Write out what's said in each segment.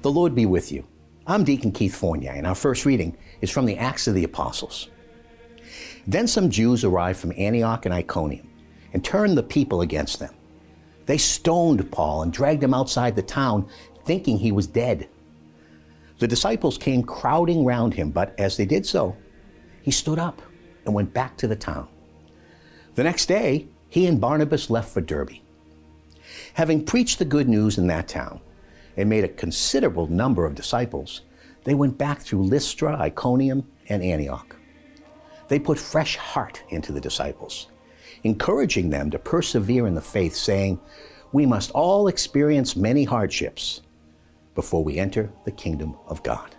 The Lord be with you. I'm Deacon Keith Fournier, and our first reading is from the Acts of the Apostles. Then some Jews arrived from Antioch and Iconium and turned the people against them. They stoned Paul and dragged him outside the town, thinking he was dead. The disciples came crowding round him, but as they did so, he stood up and went back to the town. The next day, he and Barnabas left for Derbe. Having preached the good news in that town and made a considerable number of disciples, they went back through Lystra, Iconium, and Antioch. They put fresh heart into the disciples, encouraging them to persevere in the faith, saying, "We must all experience many hardships before we enter the kingdom of God."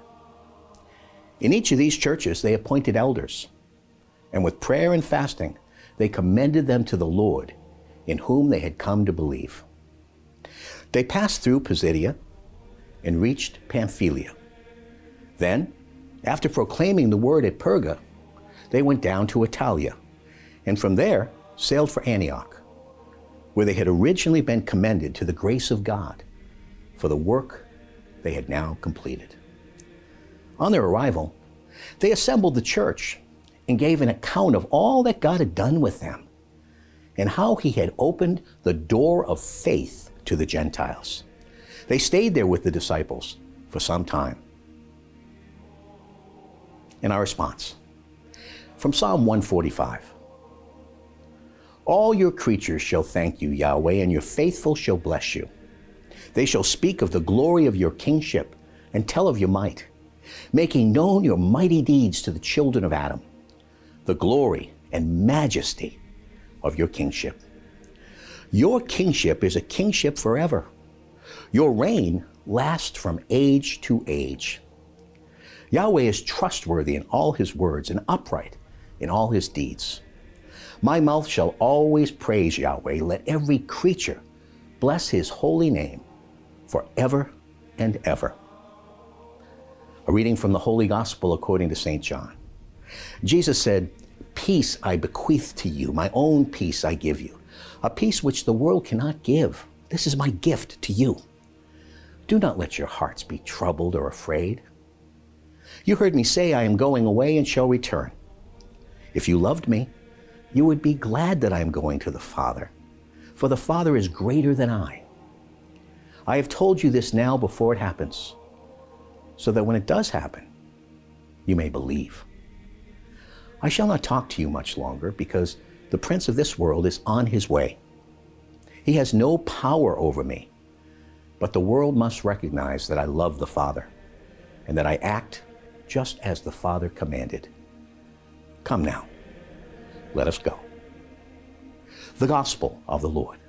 In each of these churches, they appointed elders, and with prayer and fasting, they commended them to the Lord, in whom they had come to believe. They passed through Pisidia and reached Pamphylia. Then, after proclaiming the word at Perga, they went down to Italia, and from there sailed for Antioch, where they had originally been commended to the grace of God for the work they had now completed. On their arrival, they assembled the church and gave an account of all that God had done with them and how he had opened the door of faith to the Gentiles. They stayed there with the disciples for some time. And our response from Psalm 145. All your creatures shall thank you, Yahweh, and your faithful shall bless you. They shall speak of the glory of your kingship and tell of your might, making known your mighty deeds to the children of Adam, the glory and majesty of your kingship. Your kingship is a kingship forever. Your reign lasts from age to age. Yahweh is trustworthy in all his words and upright in all his deeds. My mouth shall always praise Yahweh. Let every creature bless his holy name forever and ever. A reading from the Holy Gospel according to St. John. Jesus said, "Peace I bequeath to you, my own peace I give you, a peace which the world cannot give. This is my gift to you. Do not let your hearts be troubled or afraid. You heard me say, I am going away and shall return. If you loved me, you would be glad that I am going to the Father, for the Father is greater than I. I have told you this now before it happens, so that when it does happen, you may believe. I shall not talk to you much longer, because the prince of this world is on his way. He has no power over me, but the world must recognize that I love the Father, and that I act just as the Father commanded. Come now, let us go." The Gospel of the Lord.